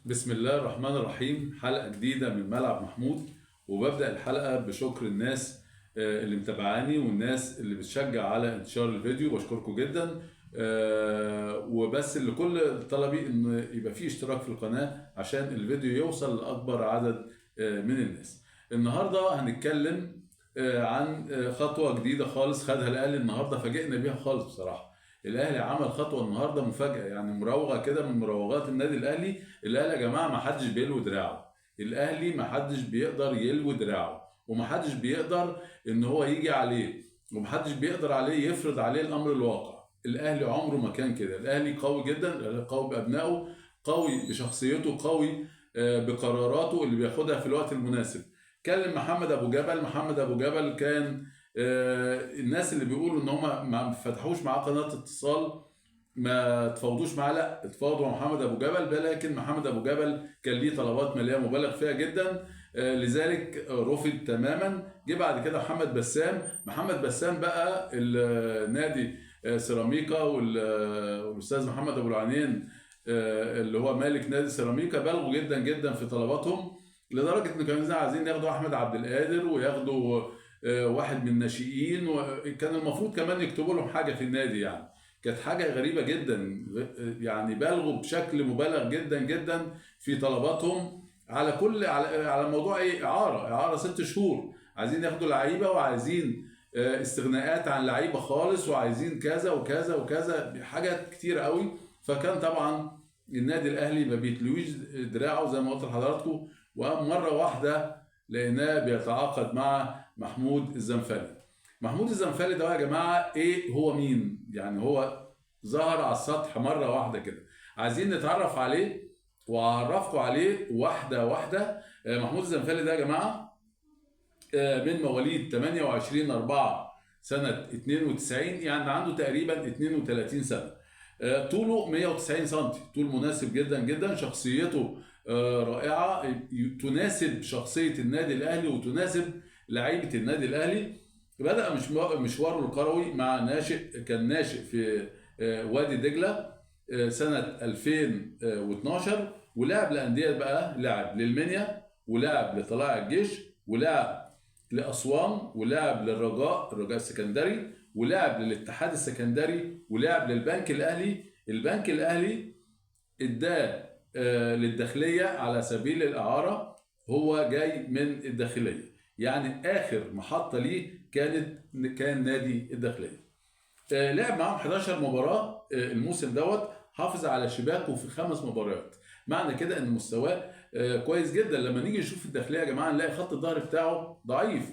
بسم الله الرحمن الرحيم. حلقة جديدة من ملعب محمود، وببدأ الحلقة بشكر الناس اللي متابعاني والناس اللي بتشجع على انتشار الفيديو، بشكركم جدا. وبس اللي كل طلبي ان يبقى فيه اشتراك في القناة عشان الفيديو يوصل لأكبر عدد من الناس. النهاردة هنتكلم عن خطوة جديدة خالص خدها الأهلي النهاردة، فاجئنا بيها خالص بصراحة. الأهلي عمل خطوة النهاردة مفاجأة، يعني مراوغة كده من مراوغات النادي الأهلي. الاهلي يا جماعه ما حدش بيلوي دراعه، الاهلي ما حدش بيقدر يلوي دراعه، وما حدش بيقدر ان هو يجي عليه، وما حدش بيقدر عليه يفرض عليه الامر الواقع. الاهلي عمره ما كان كده، الاهلي قوي جدا، الاهلي قوي بابنائه، قوي بشخصيته، قوي بقراراته اللي بياخدها في الوقت المناسب. كلم محمد ابو جبل، محمد ابو جبل كان الناس اللي بيقولوا ان هم ما فتحوش معاه قناه اتصال ما تفاوضوش معاه، لا اتفاوضوا مع محمد ابو جبل، لكن محمد ابو جبل كان ليه طلبات ماليه مبالغ فيها جدا، لذلك رفض تماما. جه بعد كده محمد بسام بقى النادي سيراميكا والاستاذ محمد ابو العينين اللي هو مالك نادي سيراميكا بلغوا جدا جدا في طلباتهم، لدرجه ان كانوا عايزين ياخدوا احمد عبد القادر وياخدوا واحد من الناشئين، وكان المفروض كمان يكتبوا لهم حاجه في النادي. يعني كانت حاجة غريبة جدا، يعني بالغوا بشكل مبالغ جدا جدا في طلباتهم على على موضوع ايه، اعارة 6 شهور، عايزين ياخدوا لعيبة وعايزين استغناءات عن لعيبة خالص، وعايزين كذا وكذا وكذا، حاجات كتيرة قوي. فكان طبعا النادي الاهلي ما بيتلويش دراعه زي ما قلت لحضراتكم، وقام مرة واحدة لقيناه بيتعاقد مع محمود الزنفلي. محمود الزنفلي ده يا جماعه ايه، هو مين؟ يعني هو ظهر على السطح مره واحده كده، عايزين نتعرف عليه واعرفكم عليه واحده واحده. محمود الزنفلي ده يا جماعه من مواليد 28/4 سنه 92، يعني عنده تقريبا 32 سنه. طوله 190 سم، طول مناسب جدا جدا، شخصيته رائعه، تناسب شخصيه النادي الاهلي وتناسب لعيبه النادي الاهلي. بدأ مشواره الكروي مع كان ناشئ في وادي دجلة سنة 2012، ولعب لأندية بقى، لعب للمنيا، ولعب لطلائع الجيش، ولعب لأسوان، ولعب الرجاء السكندري، ولعب للاتحاد السكندري، ولعب للبنك الأهلي. البنك الأهلي اداه للداخلية على سبيل الإعارة، هو جاي من الداخلية، يعني آخر محطة ليه كان نادي الداخلية. لعب معاهم 11 مباراة الموسم دوت، حافظ على شباكه في 5 مباريات، معنى كده ان مستواه كويس جدا. لما نيجي نشوف الداخلية يا جماعة نلاقي خط الظهر بتاعه ضعيف،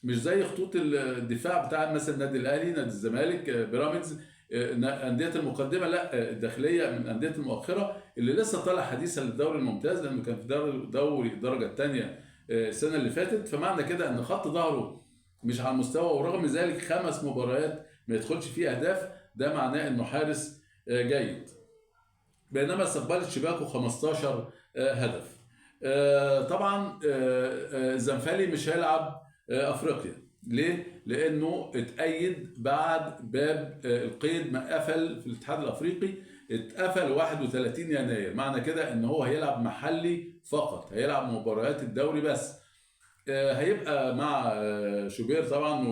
مش زي خطوط الدفاع بتاع مثلا النادي الاهلي، نادي الزمالك، بيراميدز، انديه المقدمه. لا، الداخليه من الانديه المؤخره اللي لسه طالع حديثا للدوري الممتاز، لانه كان في دوري الدرجه الثانيه السنه اللي فاتت، فمعنى كده ان خط ظهره مش على المستوى، ورغم ذلك 5 مباريات ما يدخلش فيه اهداف، ده معناه انه حارس جيد، بينما استقبلت شباكه 15 هدف. طبعا الزنفلي مش هيلعب افريقيا، ليه؟ لانه اتأيد بعد باب القيد ما قفل في الاتحاد الافريقي، اتقفل 31 يناير، معنى كده ان هو هيلعب محلي فقط، هيلعب مباريات الدوري بس. هيبقى مع شوبير طبعا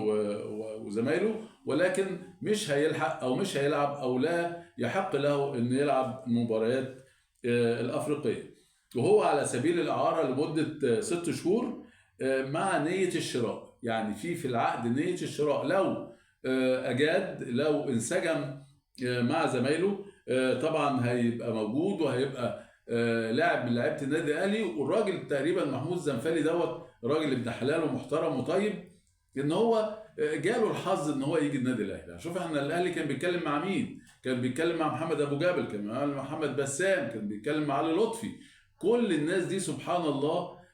وزمايله، ولكن مش هيلحق او مش هيلعب او لا يحق له انه يلعب المباريات الافريقيه، وهو على سبيل الاعاره لمده 6 شهور مع نيه الشراء. يعني في العقد نيه الشراء، لو اجاد، لو انسجم مع زمايله طبعا هيبقى موجود، وهيبقى لاعب من لعيبه النادي الاهلي. والراجل تقريبا محمود الزنفلي دوت راجل ابن حلال ومحترم وطيب، ان هو جاله الحظ ان هو يجي النادي الاهلي. شوف احنا الاهلي كان بيتكلم مع مين؟ كان بيتكلم مع محمد ابو جابل، كان مع محمد بسام، كان بيتكلم مع علي لطفي. كل الناس دي سبحان الله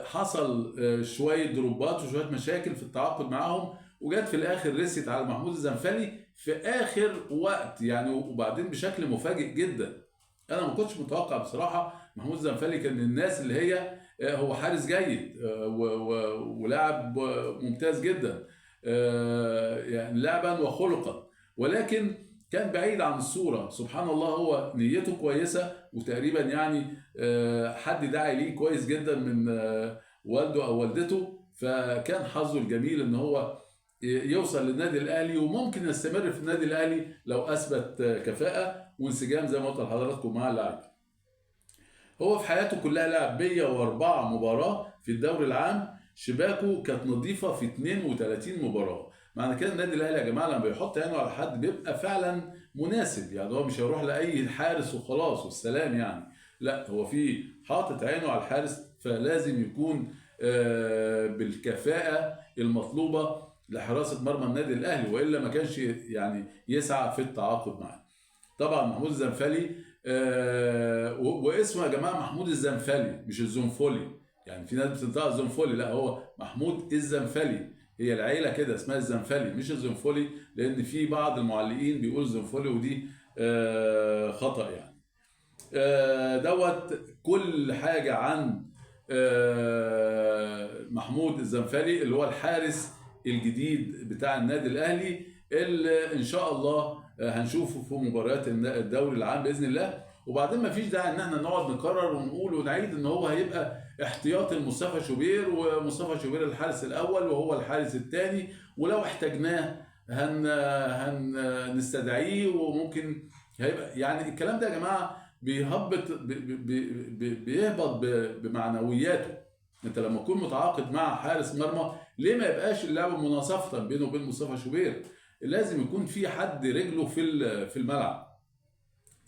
حصل شويه دروبات وشويه مشاكل في التعاقد معاهم، وجت في الاخر رست على محمود الزنفلي في اخر وقت يعني، وبعدين بشكل مفاجئ جدا. انا ما كنتش متوقع بصراحه. محمود الزنفلي كان من الناس اللي هي هو حارس جيد ولاعب ممتاز جدا يعني لعبا وخلقا، ولكن كان بعيد عن الصورة. سبحان الله، هو نيته كويسة، وتقريبا يعني حد داعي ليه كويس جدا من والده أو والدته، فكان حظه الجميل إن هو يوصل للنادي الأهلي، وممكن يستمر في النادي الأهلي لو أثبت كفاءة وانسجام زي ما قلت لحضراتكم مع اللاعب. هو في حياته كلها لعب 104 مباراة في الدوري العام، شباكه كانت نظيفة في 32 مباراة. معنى كده النادي الاهلي يا جماعه لما بيحط عينه على حد بيبقى فعلا مناسب، يعني هو مش هيروح لاي حارس وخلاص والسلام يعني، لا هو في حاطط عينه على الحارس، فلازم يكون بالكفاءه المطلوبه لحراسه مرمى النادي الاهلي، والا ما كانش يعني يسعى في التعاقد معاه. طبعا محمود الزنفلي، واسمه يا جماعه محمود الزنفلي مش الزنفولي، يعني في ناس بتنطق الزنفولي، لا هو محمود الزنفلي، هي العيله كده اسمها الزنفلي مش الزنفولي، لان في بعض المعلقين بيقول زنفولي ودي خطا يعني. دوت كل حاجه عن محمود الزنفلي اللي هو الحارس الجديد بتاع النادي الاهلي، اللي ان شاء الله هنشوفه في مباريات الدوري العام باذن الله. وبعدين ما فيش داعي ان احنا نقعد نكرر ونقول ونعيد ان هو هيبقى احتياطي لمصطفى شوبير، ومصطفى شوبير الحارس الاول وهو الحارس الثاني، ولو احتاجناه هنستدعيه، وممكن هيبقى يعني الكلام ده يا جماعه بيهبط بيهبط بمعنوياته. انت لما تكون متعاقد مع حارس مرمى ليه ما يبقاش اللعب مناصفه بينه وبين مصطفى شوبير؟ لازم يكون في حد رجله في الملعب.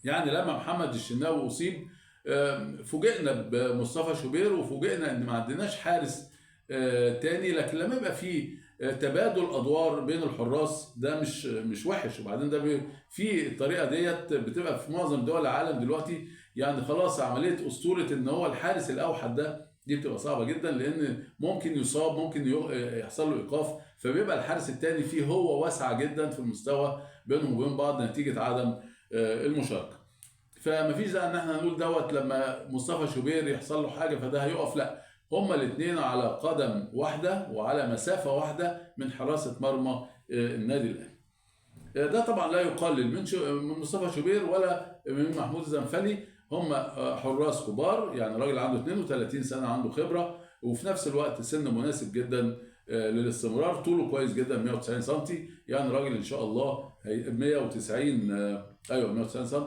يعني لما محمد الشناوي اصيب فوجئنا بمصطفى شوبير، وفوجئنا ان ما عندناش حارس تاني، لكن لما يبقى في تبادل ادوار بين الحراس ده مش وحش. وبعدين ده في الطريقه ديت بتبقى في معظم دول العالم دلوقتي، يعني خلاص عمليه اسطوره ان هو الحارس الاوحد ده دي بتبقى صعبه جدا، لان ممكن يصاب، ممكن يحصل له ايقاف، فبيبقى الحارس الثاني فيه هو واسعه جدا في المستوى بينهم وبين بعض نتيجه عدم المشاركه. فمفيش داعي ان احنا نقول دوت لما مصطفى شوبير يحصل له حاجه فده هيقف، لا هما الاثنين على قدم واحده وعلى مسافه واحده من حراسه مرمى النادي الاهلي. ده طبعا لا يقلل من مصطفى شوبير ولا من محمود الزنفلي، هم حراس كبار، يعني راجل عنده 32 سنه عنده خبره، وفي نفس الوقت سن مناسب جدا للاستمرار، طوله كويس جدا 190 سم، يعني راجل ان شاء الله 190 ايوه 190 سم،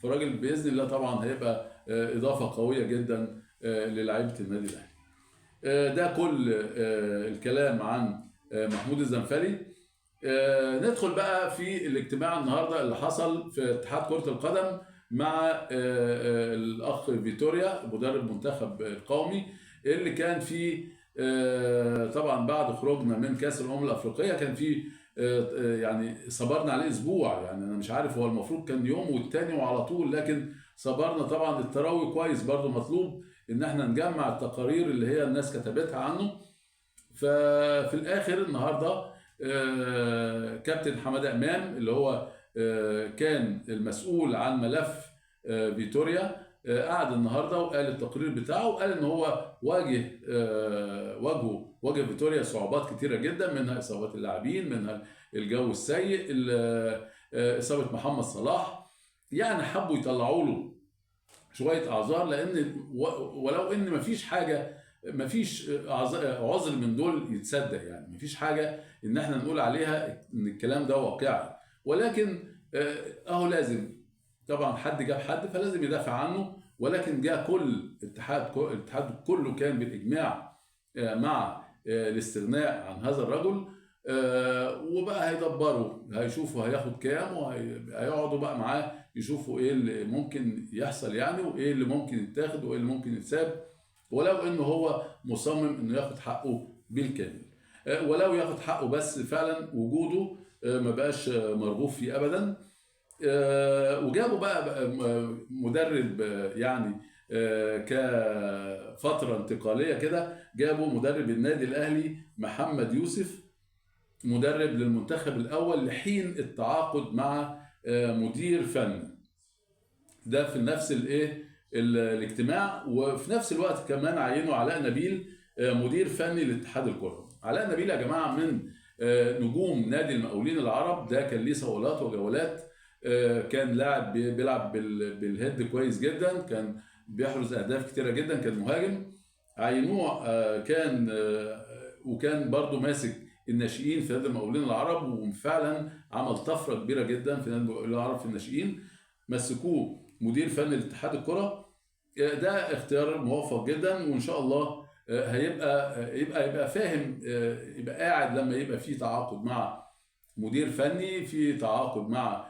فراجل باذن الله طبعا هيبقى اضافه قويه جدا للاعيبه النادي الاهلي. ده كل الكلام عن محمود الزنفلي. ندخل بقى في الاجتماع النهارده اللي حصل في اتحاد كرة القدم مع الاخ فيتوريا مدرب المنتخب القومي، اللي كان فيه طبعا بعد خروجنا من كاس الامم الافريقيه كان فيه يعني صبرنا عليه اسبوع، يعني انا مش عارف هو المفروض كان يوم والتاني وعلى طول، لكن صبرنا. طبعا التراوي كويس برضو مطلوب ان احنا نجمع التقارير اللي هي الناس كتبتها عنه. ففي الاخر النهارده كابتن حماده امام اللي هو كان المسؤول عن ملف فيتوريا قعد النهارده وقال التقرير بتاعه، وقال ان هو واجه فيتوريا صعوبات كتيره جدا، منها اصابات اللاعبين، منها الجو السيء، اصابه محمد صلاح، يعني حبوا يطلعوا له شويه اعذار، لان ولو ان مفيش حاجه، مفيش عذر من دول يتصدق، يعني مفيش حاجه ان احنا نقول عليها ان الكلام ده واقعي، ولكن اهو لازم طبعا حد جاب حد فلازم يدافع عنه، ولكن جاء كل الاتحاد كله كان بالاجماع مع الاستغناء عن هذا الرجل، وبقى هيدبروا هيشوفوا هياخد كام، وهيقعدوا بقى معاه يشوفوا ايه اللي ممكن يحصل يعني، وايه اللي ممكن يتاخد وايه اللي ممكن يتساب، ولو انه هو مصمم انه ياخد حقه بالكامل، ولو ياخد حقه بس فعلا وجوده ما بقاش مرغوب فيه ابدا. وجابوا بقى مدرب يعني كفتره انتقاليه كده، جابوا مدرب النادي الاهلي محمد يوسف مدرب للمنتخب الاول لحين التعاقد مع مدير فني. ده في نفس الاجتماع، وفي نفس الوقت كمان عينوا علاء نبيل مدير فني لاتحاد الكره. علاء نبيل يا جماعه من نجوم نادي المقاولين العرب، ده كان ليه صولات وجولات كان لاعب بيلعب بالهيد كويس جدا، كان بيحرز اهداف كتيره جدا، كان مهاجم. عينوه كان وكان برضو ماسك الناشئين في نادي المقاولين العرب، وفعلا عمل طفره كبيره جدا في نادي المقاولين العرب في الناشئين. مسكوه مدير فني لاتحاد الكره. ده اختيار موفق جدا، وان شاء الله يبقى فاهم، يبقى قاعد لما يبقى في تعاقد مع مدير فني، في تعاقد مع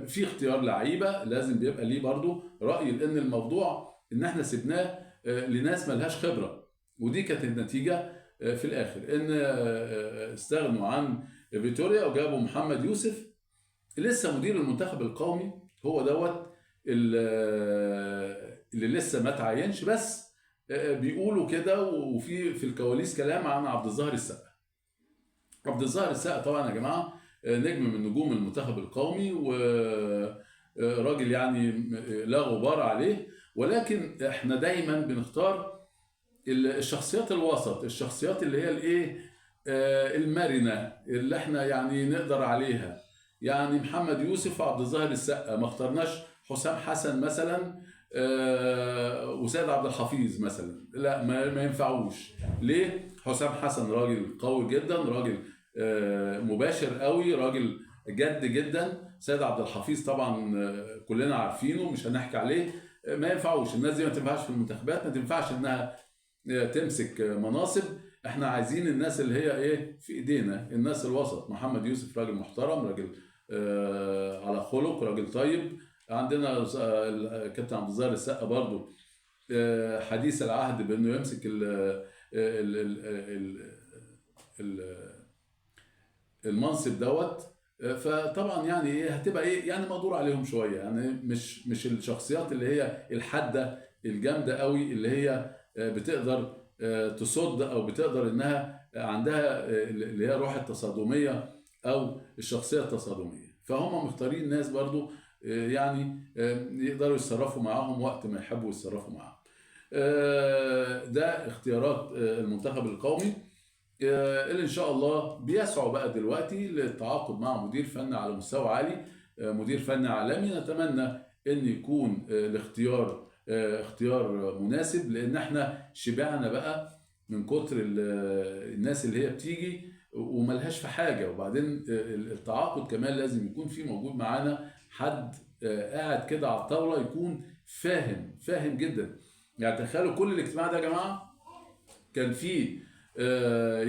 في اختيار لعيبه، لازم بيبقى ليه برضو راي، لان الموضوع ان احنا سيبناه لناس ملهاش خبره. ودي كانت النتيجه في الاخر، ان استغنوا عن فيتوريا وجابوا محمد يوسف لسه مدير المنتخب القومي. هو دوت اللي لسه ما تعينش، بس بيقولوا كده، وفي الكواليس كلام عن عبد الظاهر السقا. عبد الظاهر السقا طبعا يا جماعه نجم من نجوم المنتخب القومي، وراجل يعني لا غبار عليه، ولكن احنا دايما بنختار الشخصيات الوسط، الشخصيات اللي هي الايه، المرنه، اللي احنا يعني نقدر عليها. يعني محمد يوسف وعبد الظاهر السقا، ما اخترناش حسام حسن مثلا وسيد عبد الحفيظ مثلا، لا ما ينفعوش. ليه؟ حسام حسن راجل قوي جدا، راجل مباشر قوي، راجل جد جدا. سيد عبد الحفيظ طبعا كلنا عارفينه، مش هنحكي عليه. ما ينفعوش الناس دي، ما تنفعش في المنتخبات، ما تنفعش انها تمسك مناصب. احنا عايزين الناس اللي هي ايه في ايدينا، الناس الوسط. محمد يوسف راجل محترم، راجل على خلق، راجل طيب. عندنا كابتن عبد الظاهر السقا برضو حديث العهد بانه يمسك المنصب دوت. فطبعا يعني ايه هتبقى ايه، يعني مقدور عليهم شويه، يعني مش الشخصيات اللي هي الحاده الجامده قوي، اللي هي بتقدر تصد، او بتقدر انها عندها اللي هي روح التصادميه او الشخصيه التصادميه. فهم مختارين ناس برضو يعني يقدروا يتصرفوا معاهم وقت ما يحبوا يتصرفوا معاهم. ده اختيارات المنتخب القومي، اللي ان شاء الله بيسعوا بقى دلوقتي للتعاقد مع مدير فني على مستوى عالي، مدير فني عالمي. نتمنى ان يكون الاختيار اختيار مناسب، لان احنا شبعنا بقى من كتر الناس اللي هي بتيجي وملهاش في حاجه. وبعدين التعاقد كمان لازم يكون في موجود معانا حد قاعد كده على الطاوله، يكون فاهم جدا. يعني تخيلوا كل الاجتماع ده يا جماعه كان فيه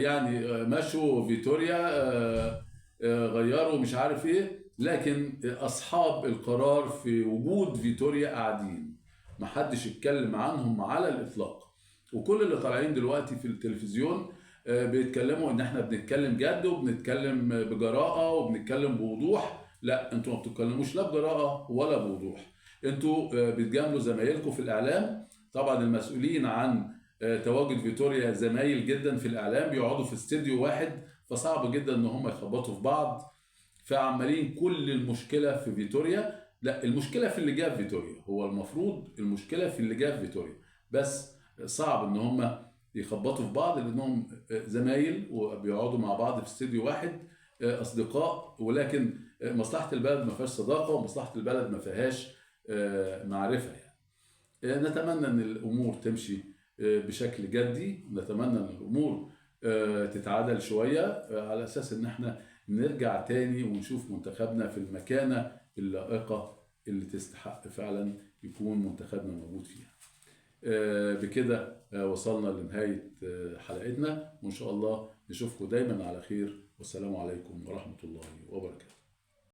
يعني مشوا فيتوريا، غيروا مش عارف ايه، لكن اصحاب القرار في وجود فيتوريا قاعدين، محدش يتكلم عنهم على الاطلاق. وكل اللي طالعين دلوقتي في التلفزيون بيتكلموا ان احنا بنتكلم جد، وبنتكلم بجراءة، وبنتكلم بوضوح. لا، انتوا ما بتتكلموش لا بجراءة ولا بوضوح. انتوا بتجاملوا زمايلكم في الاعلام. طبعا المسؤولين عن تواجد فيتوريا زمايل جدا في الاعلام، بيقعدوا في استديو واحد، فصعب جدا ان هم يخبطوا في بعض. فعمالين كل المشكله في فيتوريا. لا، المشكله في اللي جاب فيتوريا، هو المفروض المشكله في اللي جاب فيتوريا، بس صعب ان هم يخبطوا في بعض لانهم زمايل وبيقعدوا مع بعض في استديو واحد، اصدقاء. ولكن مصلحه البلد ما فيهاش صداقه، ومصلحه البلد ما فيهاش معرفه يعني. نتمنى ان الامور تمشي بشكل جدي، نتمنى ان الامور تتعادل شويه، على اساس ان احنا نرجع تاني ونشوف منتخبنا في المكانه اللائقه اللي تستحق فعلا يكون منتخبنا موجود فيها. بكده وصلنا لنهايه حلقتنا، وان شاء الله نشوفكم دايما على خير، والسلام عليكم ورحمه الله وبركاته.